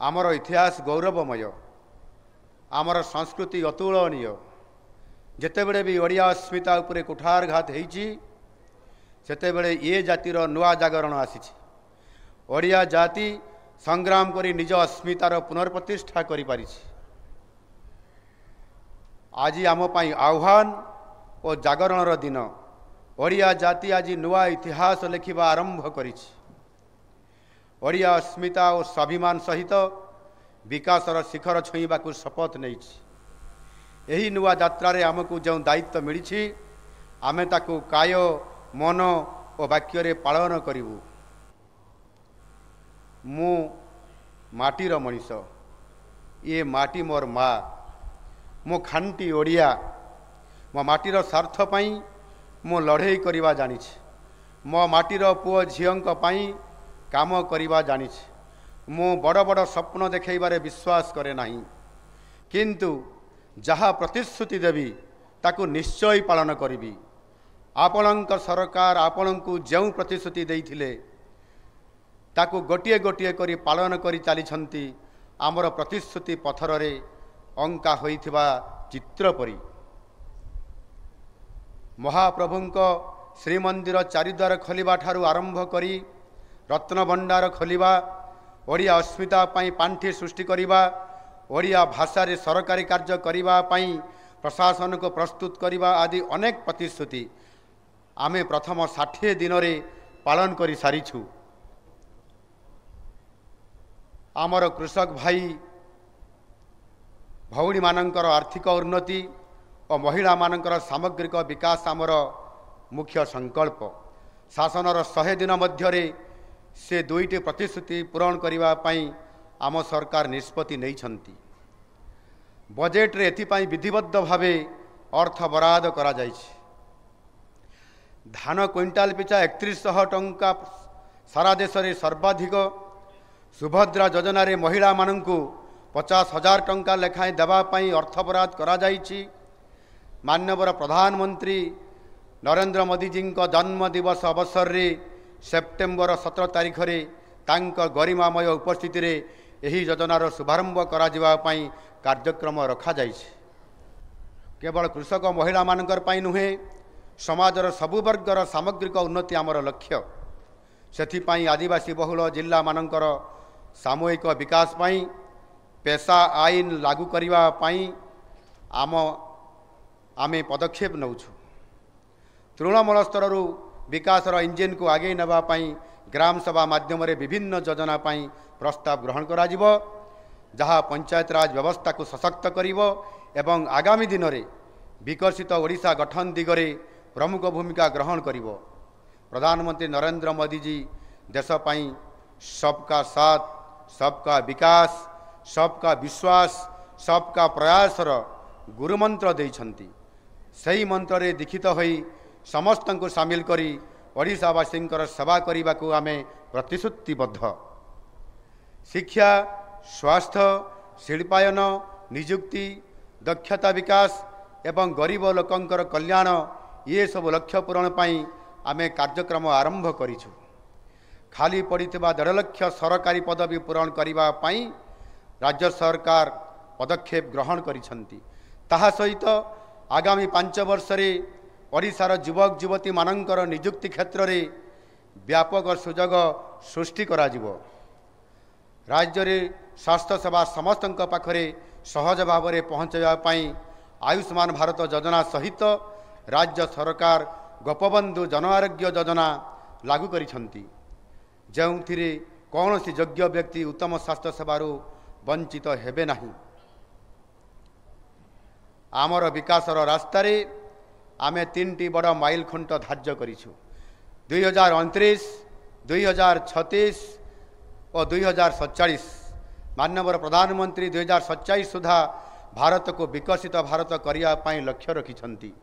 आमर इतिहास गौरवमय, आमर संस्कृति अतुलनीय। जितेबले भी ओडिया अस्मिता उपरे कुठारघात होइछि सेतेबले ये जातिर नुआ जागरण आसीछि। ओडिया जाति संग्राम करी निज अस्मितार पुनर्प्रतिष्ठा करि पारिछि। आज आम पई आह्वान और जागरणर दिन। ओडिया जाति आज नुआ इतिहास लिखिबा आरंभ करिछि। ओडिया अस्मिता और स्वाभिमान सहित विकासर शिखर छुईबाकू शपथ नेइछि। एही नुआ यात्रारे आमको जो दायित्व मिली आमे ताकू काय मन और वाक्य पालन करिवु। मु माटीर मनीष, ये माटी मोर माँ, मो खांटी ओडिया। मो माटीर स्वार्थ पाई मु लड़े करवा जानिछि। मो माटीर पुओ झीओंक पाई काम करवा जानिछि। मु बड़ बड़ स्वप्न देखैबारे विश्वास करे नाही, किंतु जहा प्रतिश्रुति देवी ताकू निश्चय पालन करिबी। आपणक सरकार आपणकू जो प्रतिश्रुति देइथिले ताकू गोटिए गोटिए करी पालन करी चलीछंती। आमर प्रतिश्रुति पथर रे अंका होइथिबा चित्र परी। महाप्रभुंक श्रीमंदिर चारिद्वार खोलिबा ठारू आरंभ करी रत्न भंडार खोलिबा, ओडिया अस्मिता पाई पांठी सृष्टि करिबा, ओडिया भाषा रे सरकारी कार्य करिबा पाई प्रशासन को प्रस्तुत करिबा आदि अनेक प्रतिश्रुति आमे प्रथम 60 दिन रे पालन करि सारिछु। आमर कृषक भाई भौणी मानकर आर्थिक उन्नति और महिला मानकर सामग्रिक विकास आमर मुख्य संकल्प। शासनर 100 दिन मध्यरे से 2टी प्रतिश्रुति पूरण करिबा पाई आम सरकार निष्पत्ति नैछंती। बजेट रे एथिपाई विधिबद्ध भावे अर्थ बराद करा जाइछि। धान क्विंटाल पिछा 3100 टंका सारा देश रे सर्वाधिक। सुभद्रा योजना रे महिला मानंकु 50,000 टंका लेखाएं देवा पाई अर्थ बराद करा जाइछि। माननीय प्रधानमंत्री नरेंद्र मोदी जी का जन्म दिवस अवसर रे सेप्टेम्बर 17 तारिख रे तांकर गरिमामय उपस्थिति रे एही योजनार शुभारंभ करा जिवा पाई कार्यक्रम रखा जाइछि। केवल कृषक महिला मानकर पाई नुहे, समाजर सबु वर्गर सामग्रिक उन्नति आमर लक्ष्य। सेथिपाई आदिवासी बहुल जिला मानकर सामूहिक विकास पाई पेशा आईन लागू करिवा पाई आमे पदक्षेप नौछु। तृणमूल स्तर विकासर इंजिन को आगे नवा पाई ग्राम सभा माध्यम रे विभिन्न योजना पाई प्रस्ताव ग्रहण करा जिवो, जहा पंचायत राज व्यवस्था को सशक्त करिवो एवं आगामी दिन में विकसित ओडिशा गठन दिगरे प्रमुख भूमिका ग्रहण करिवो। प्रधानमंत्री नरेंद्र मोदी जी देश पाई सबका साथ, सबका विकास, सबका विश्वास, सबका प्रयासर गुरुमंत्र देइछंती। सही मंत्र रे दीक्षित होई समस्त को सामिल करी ओडिशावासी सेवा करने को आमे प्रतिश्रुतिबद्ध। शिक्षा, स्वास्थ्य, शिल्पायन, निजुक्ति, दक्षता विकास एवं गरीब लोकंकर कल्याण ये सब लक्ष्य पूरण पाई आमे कार्यक्रम आरंभ करिछु। खाली पड़िथिबा 1.5 लाख सरकारी पदवी पूरण करिबा पाई राज्य सरकार पदक्षेप ग्रहण करिसंती। ताहा सहित आगामी 5 वर्ष रे ओडिशार युवक युवती मानंकर निजुक्ति क्षेत्र रे व्यापक सुजोग सृष्टि करा जिवो। राज्य रे स्वास्थ्य सेवा समस्त पाखरे सहज भाव में पहुँचाइबा पाई आयुष्मान भारत योजना सहित राज्य सरकार गोपबंधु जन आरोग्य योजना लागू करिसंती, जोंथिरे कौनसी योग्य व्यक्ति उत्तम स्वास्थ्य सेवारू वंचित हेबे नाही। आमर विकासर रास्तार आमे 3टी बड़ माइल खुंट धार्य करिछु। 2029, 2036 और 2047। माननीय प्रधानमंत्री 2047 सुधा भारत को विकसित भारत करिया पाई लक्ष्य रखिछंती।